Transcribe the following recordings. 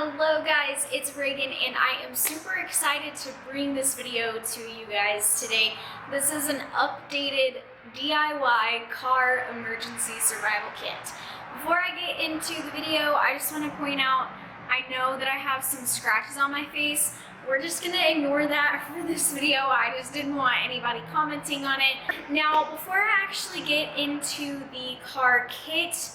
Hello guys, it's Reagan and I am super excited to bring this video to you guys today. This is an updated DIY car emergency survival kit. Before I get into the video, I just want to point out, I know that I have some scratches on my face. We're just going to ignore that for this video. I just didn't want anybody commenting on it. Now, before I actually get into the car kit,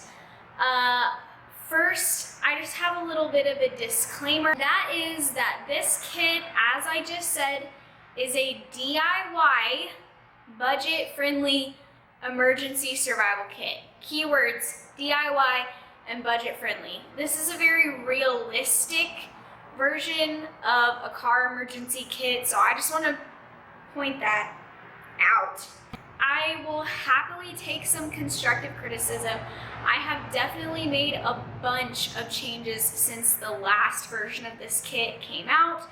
first, I just have a little bit of a disclaimer. That is that this kit, as I just said, is a DIY, budget-friendly emergency survival kit. Keywords, DIY and budget-friendly. This is a very realistic version of a car emergency kit, so I just want to point that out. I will happily take some constructive criticism. I have definitely made a bunch of changes since the last version of this kit came out,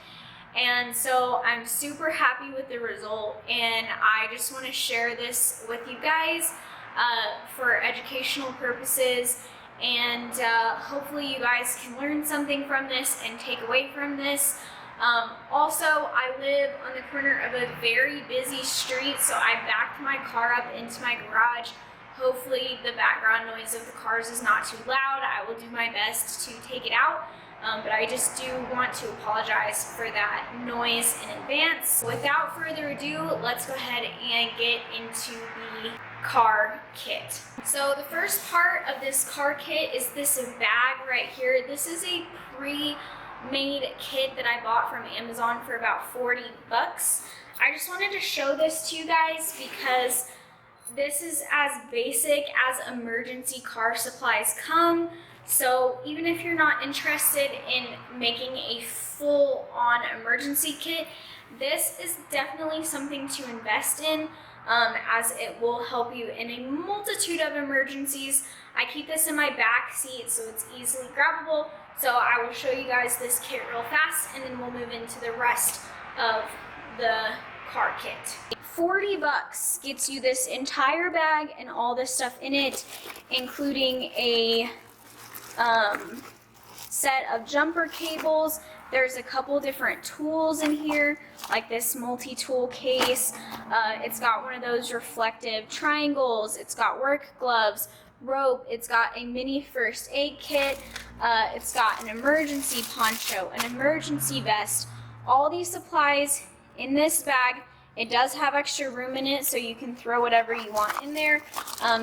and so I'm super happy with the result, and I just want to share this with you guys for educational purposes, and hopefully you guys can learn something from this and take away from this. Also, I live on the corner of a very busy street, so I backed my car up into my garage. Hopefully the background noise of the cars is not too loud. I will do my best to take it out, but I just do want to apologize for that noise in advance. Without further ado, let's go ahead and get into the car kit. So the first part of this car kit is this bag right here. This is a pre-made kit that I bought from Amazon for about 40 bucks. I just wanted to show this to you guys because this is as basic as emergency car supplies come. So even if you're not interested in making a full-on emergency kit, this is definitely something to invest in, as it will help you in a multitude of emergencies. I keep this in my back seat so it's easily grabbable. So I will show you guys this kit real fast and then we'll move into the rest of the car kit. 40 bucks gets you this entire bag and all this stuff in it, including a set of jumper cables. There's a couple different tools in here, like this multi-tool case. It's got one of those reflective triangles. It's got work gloves, rope. It's got a mini first aid kit. It's got an emergency poncho, an emergency vest. All these supplies in this bag. It does have extra room in it, so you can throw whatever you want in there.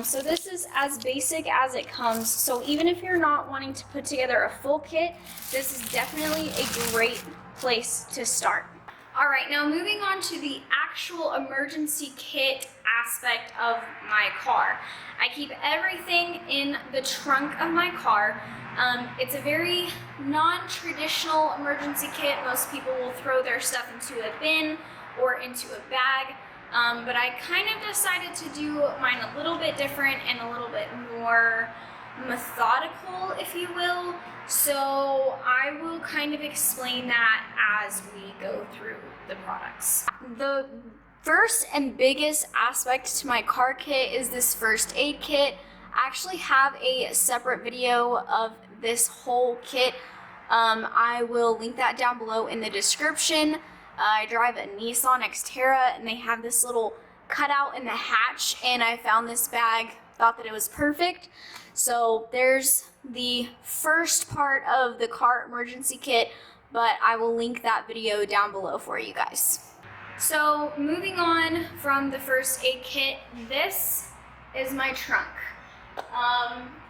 So this is as basic as it comes. So even if you're not wanting to put together a full kit, this is definitely a great place to start. All right, now moving on to the actual emergency kit aspect of my car. I keep everything in the trunk of my car. It's a very non-traditional emergency kit. Most people will throw their stuff into a bin or into a bag, but I kind of decided to do mine a little bit different and a little bit more methodical, if you will. So I will kind of explain that as we go through the products. The first and biggest aspect to my car kit is this first aid kit. I actually have a separate video of this whole kit. I will link that down below in the description. I drive a Nissan Xterra and they have this little cutout in the hatch, and I found this bag, thought that it was perfect. So there's the first part of the car emergency kit, but I will link that video down below for you guys. So moving on from the first aid kit, this is my trunk.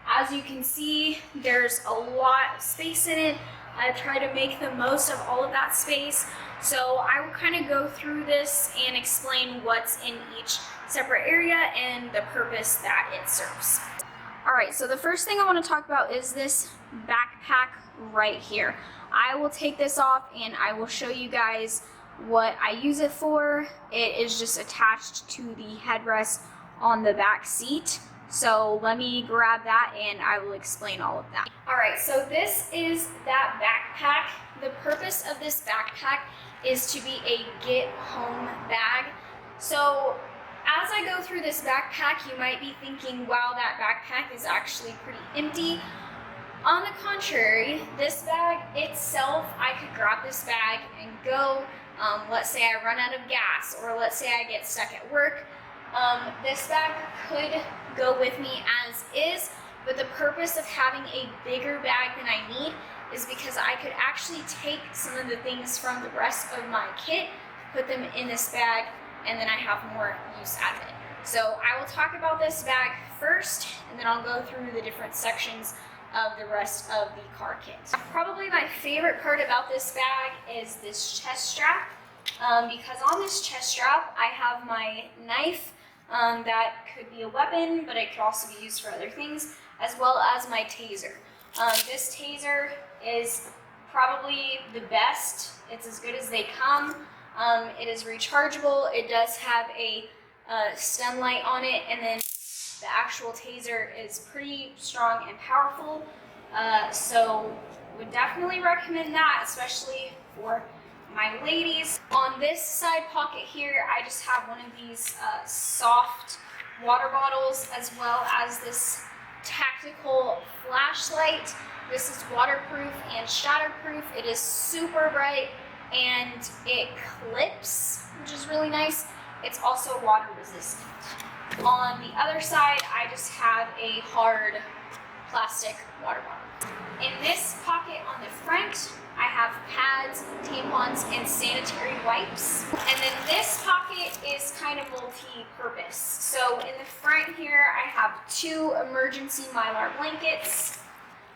As you can see, there's a lot of space in it. I try to make the most of all of that space. So I will kind of go through this and explain what's in each separate area and the purpose that it serves. All right, so the first thing I want to talk about is this backpack right here. I will take this off and I will show you guys what I use it for. It is just attached to the headrest on the back seat. So let me grab that and I will explain all of that. All right, so this is that backpack. The purpose of this backpack is to be a get home bag. So as I go through this backpack, you might be thinking, wow, that backpack is actually pretty empty. On the contrary, this bag itself, I could grab this bag and go. Let's say I run out of gas, or let's say I get stuck at work. This bag could go with me as is, but the purpose of having a bigger bag than I need is because I could actually take some of the things from the rest of my kit, put them in this bag, and then I have more use out of it. So I will talk about this bag first, and then I'll go through the different sections of the rest of the car kit. Probably my favorite part about this bag is this chest strap, because on this chest strap I have my knife that could be a weapon, but it could also be used for other things, as well as my taser. This taser is probably the best. It's as good as they come. It is rechargeable. It does have a stem light on it, and then the actual taser is pretty strong and powerful, so would definitely recommend that, especially for my ladies. On this side pocket here, I just have one of these soft water bottles, as well as this tactical flashlight. This is waterproof and shatterproof. It is super bright and it clips, which is really nice. It's also water resistant. On the other side, I just have a hard plastic water bottle. In this pocket on the front, I have pads, tampons, and sanitary wipes. And then this pocket is kind of multi-purpose. So in the front here, I have 2 emergency Mylar blankets.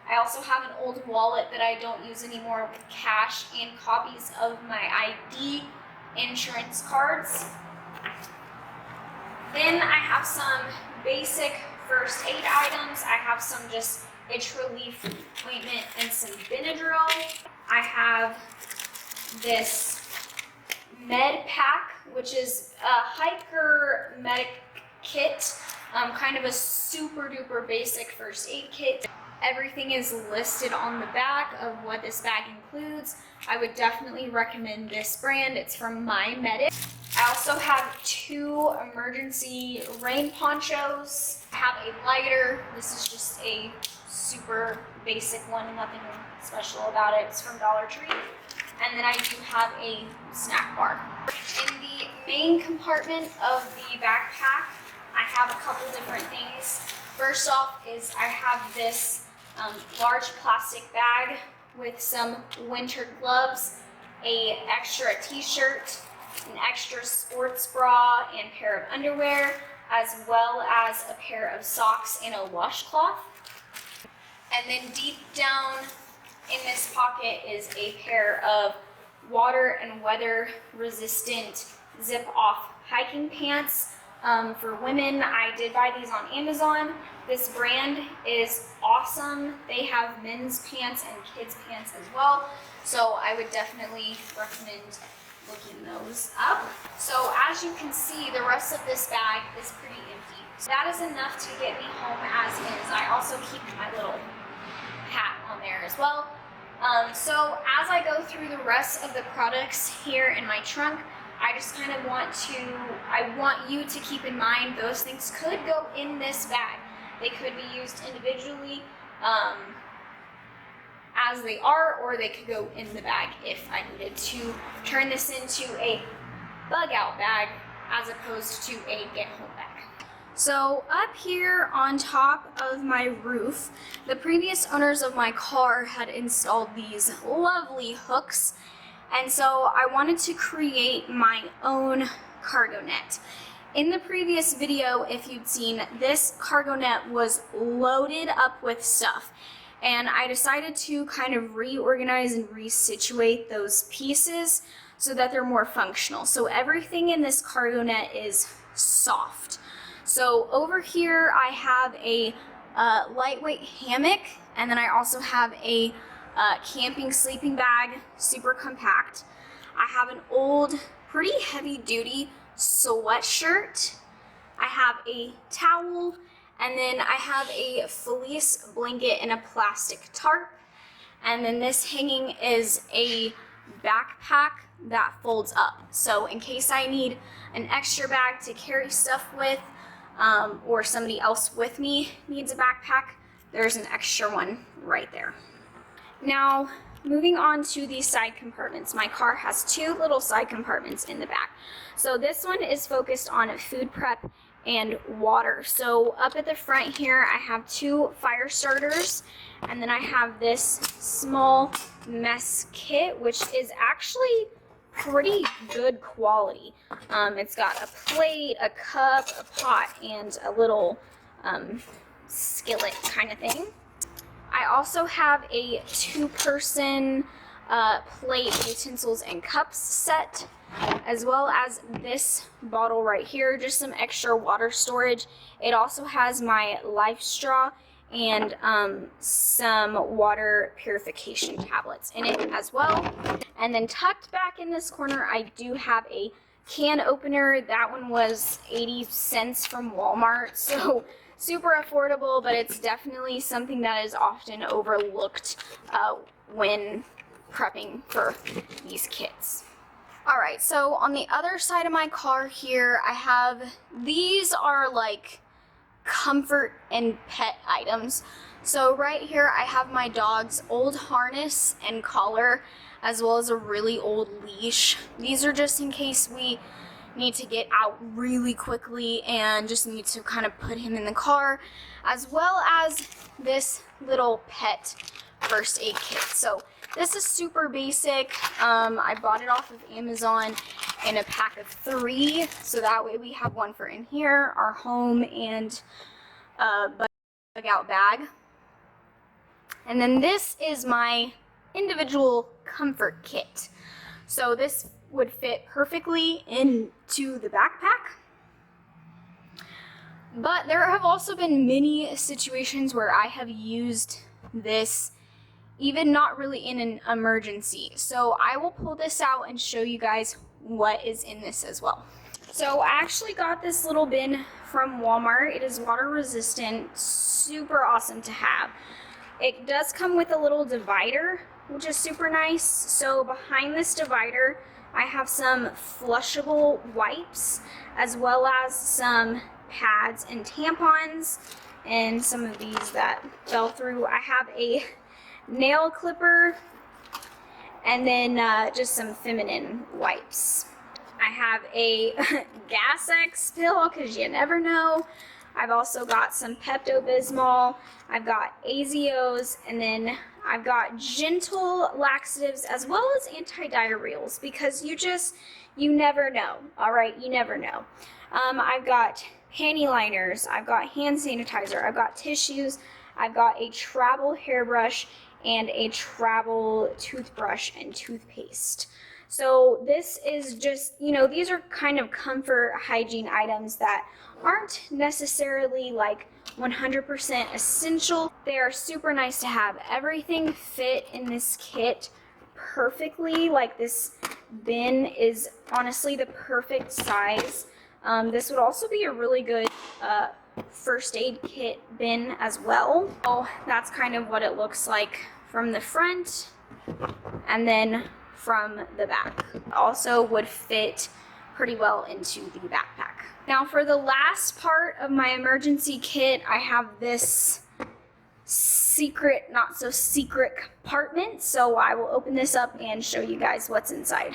I also have an old wallet that I don't use anymore with cash and copies of my ID, insurance cards. Then I have some basic first aid items. I have some just itch relief ointment and some Benadryl. I have this med pack, which is a hiker medic kit, kind of a super duper basic first aid kit. Everything is listed on the back of what this bag includes. I would definitely recommend this brand. It's from My Medic. I also have 2 emergency rain ponchos. I have a lighter. This is just a super basic one, nothing special about it. It's from Dollar Tree. And then I do have a snack bar. In the main compartment of the backpack, I have a couple different things. First off is I have this large plastic bag with some winter gloves, a extra t-shirt, an extra sports bra and pair of underwear, as well as a pair of socks and a washcloth. And then deep down in this pocket is a pair of water and weather resistant zip off hiking pants. For women, I did buy these on Amazon. This brand is awesome. They have men's pants and kids pants as well. So I would definitely recommend looking those up. So as you can see, the rest of this bag is pretty empty. So that is enough to get me home as is. I also keep my little hat on there as well. So as I go through the rest of the products here in my trunk, I just kind of want you to keep in mind those things could go in this bag. They could be used individually as they are, or they could go in the bag if I needed to turn this into a bug out bag as opposed to a get home bag. So up here on top of my roof, the previous owners of my car had installed these lovely hooks, and so I wanted to create my own cargo net. In the previous video, if you'd seen, this cargo net was loaded up with stuff, and I decided to kind of reorganize and resituate those pieces so that they're more functional. So everything in this cargo net is soft. So over here I have a lightweight hammock, and then I also have a camping sleeping bag, super compact. I have an old, pretty heavy duty sweatshirt. I have a towel, and then I have a fleece blanket and a plastic tarp. And then this hanging is a backpack that folds up. So in case I need an extra bag to carry stuff with, or somebody else with me needs a backpack, there's an extra one right there. Now, moving on to these side compartments. My car has 2 little side compartments in the back. So this one is focused on food prep and water. So up at the front here, I have 2 fire starters, and then I have this small mess kit, which is actually pretty good quality. It's got a plate, a cup, a pot, and a little skillet kind of thing. I also have a 2-person plate, utensils, and cups set, as well as this bottle right here, just some extra water storage. It also has my life straw and some water purification tablets in it as well. And then tucked back in this corner, I do have a can opener. That one was 80 cents from Walmart, so super affordable, but it's definitely something that is often overlooked when prepping for these kits. Alright, so on the other side of my car here, I have, these are like comfort and pet items. So right here I have my dog's old harness and collar, as well as a really old leash. These are just in case we need to get out really quickly and just need to kind of put him in the car, as well as this little pet first aid kit. So this is super basic. I bought it off of Amazon in a pack of 3, so that way we have one for in here, our home, and a bug out bag. And then this is my individual comfort kit. So this would fit perfectly into the backpack. But there have also been many situations where I have used this even not really in an emergency. So I will pull this out and show you guys what is in this as well. So I actually got this little bin from Walmart. It is water resistant, super awesome to have. It does come with a little divider, which is super nice. So behind this divider, I have some flushable wipes, as well as some pads and tampons, and some of these that fell through. I have a nail clipper, and then just some feminine wipes. I have a Gas X pill, because you never know. I've also got some Pepto-Bismol. I've got Azios, and then I've got gentle laxatives as well as antidiarrheals, because you never know, all right? You never know. I've got panty liners, I've got hand sanitizer, I've got tissues, I've got a travel hairbrush, and a travel toothbrush and toothpaste. So this is just, these are kind of comfort hygiene items that aren't necessarily like 100% essential. They are super nice to have. Everything fit in this kit perfectly. Like, this bin is honestly the perfect size. This would also be a really good first aid kit bin as well. So that's kind of what it looks like from the front and then from the back. Also would fit pretty well into the backpack. Now for the last part of my emergency kit, I have this secret, not so secret compartment. So I will open this up and show you guys what's inside.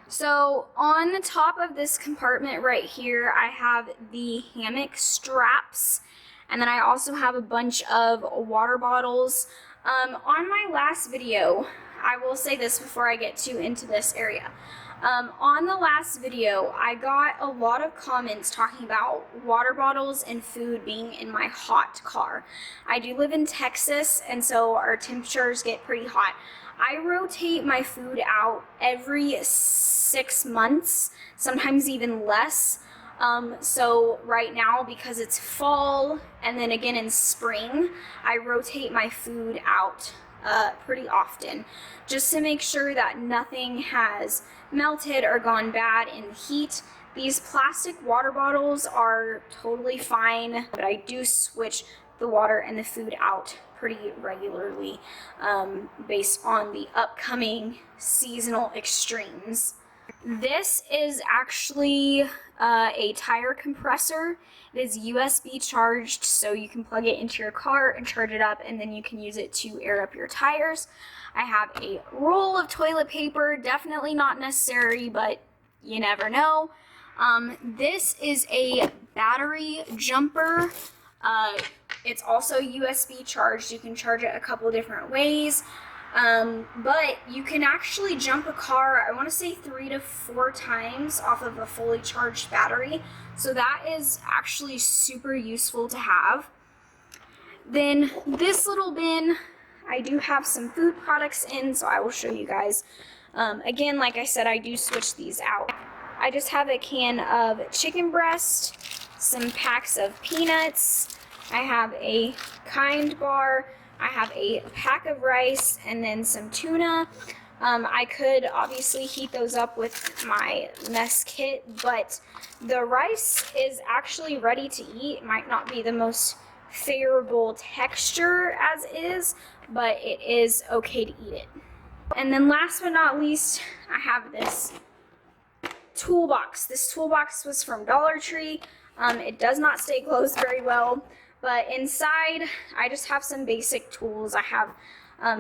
So on the top of this compartment right here, I have the hammock straps, and then I also have a bunch of water bottles. On my last video, I will say this before I get into this area. On the last video, I got a lot of comments talking about water bottles and food being in my hot car. I do live in Texas, and so our temperatures get pretty hot. I rotate my food out every 6 months, sometimes even less. So right now, because it's fall and then again in spring, I rotate my food out pretty often, just to make sure that nothing has melted or gone bad in the heat. These plastic water bottles are totally fine, but I do switch the water and the food out pretty regularly based on the upcoming seasonal extremes. This is actually a tire compressor. It is USB charged, so you can plug it into your car and charge it up, and then you can use it to air up your tires. I have a roll of toilet paper, definitely not necessary, but you never know. This is a battery jumper. It's also USB charged. You can charge it a couple different ways. But you can actually jump a car, I want to say 3 to 4 times off of a fully charged battery. So that is actually super useful to have. Then this little bin, I do have some food products in, so I will show you guys. Again, like I said, I do switch these out. I just have a can of chicken breast, some packs of peanuts, I have a Kind bar, I have a pack of rice, and then some tuna. I could obviously heat those up with my mess kit, but the rice is actually ready to eat. It might not be the most favorable texture as is, but it is okay to eat it. And then last but not least, I have this toolbox. This toolbox was from Dollar Tree. It does not stay closed very well, but inside I just have some basic tools. I have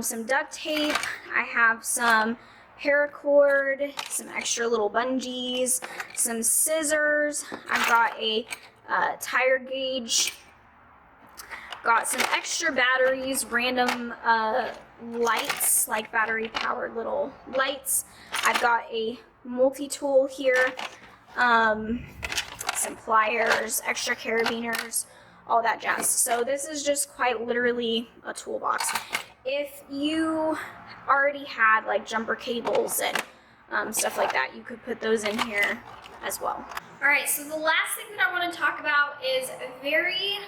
some duct tape, I have some paracord, some extra little bungees, some scissors, I've got a tire gauge, got some extra batteries, random lights, like battery powered little lights. I've got a multi-tool here, some pliers, extra carabiners, all that jazz. So this is just quite literally a toolbox. If you already had like jumper cables and stuff like that, you could put those in here as well. All right, so the last thing that I want to talk about is very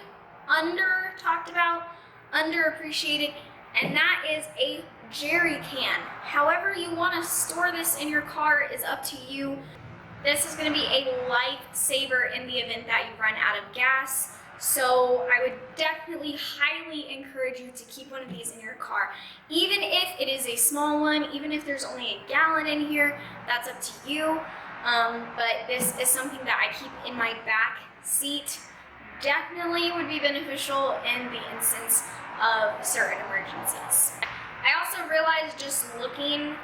under talked about, underappreciated, and that is a jerry can. However you want to store this in your car is up to you. This is going to be a lifesaver in the event that you run out of gas. So I would definitely highly encourage you to keep one of these in your car. Even if it is a small one, even if there's only a gallon in here, that's up to you. But this is something that I keep in my back seat. Definitely would be beneficial in the instance of certain emergencies. I also realized just looking,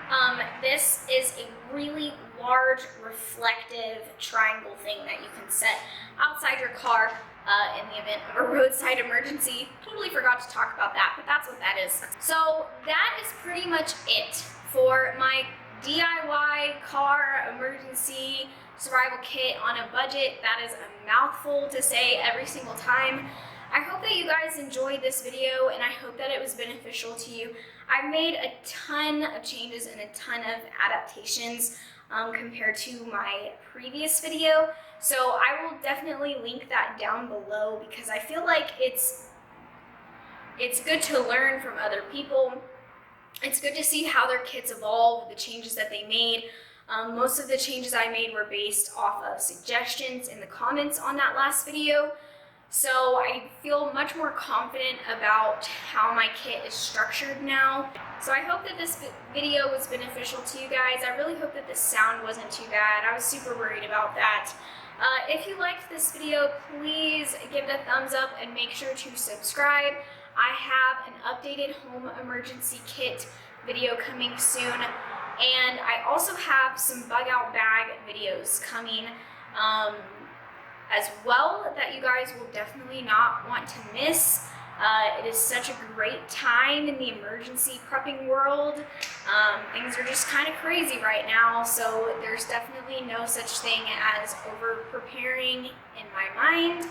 this is a really large reflective triangle thing that you can set outside your car in the event of a roadside emergency. Totally forgot to talk about that, but that's what that is. So that is pretty much it for my DIY car emergency survival kit on a budget. That is a mouthful to say every single time. I hope that you guys enjoyed this video and I hope that it was beneficial to you. I've made a ton of changes and a ton of adaptations compared to my previous video. So I will definitely link that down below because I feel like it's good to learn from other people. It's good to see how their kits evolve, the changes that they made. Most of the changes I made were based off of suggestions in the comments on that last video. So I feel much more confident about how my kit is structured now. So I hope that this video was beneficial to you guys. I really hope that the sound wasn't too bad. I was super worried about that. If you liked this video, please give it a thumbs up and make sure to subscribe. I have an updated home emergency kit video coming soon. And I also have some bug out bag videos coming as well that you guys will definitely not want to miss. It is such a great time in the emergency prepping world. Things are just kind of crazy right now, so there's definitely no such thing as over preparing in my mind.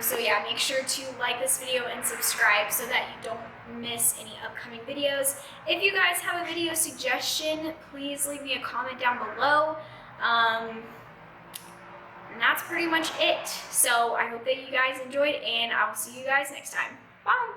So yeah, make sure to like this video and subscribe so that you don't miss any upcoming videos. If you guys have a video suggestion, please leave me a comment down below. And that's pretty much it. So I hope that you guys enjoyed and I will see you guys next time. Bye!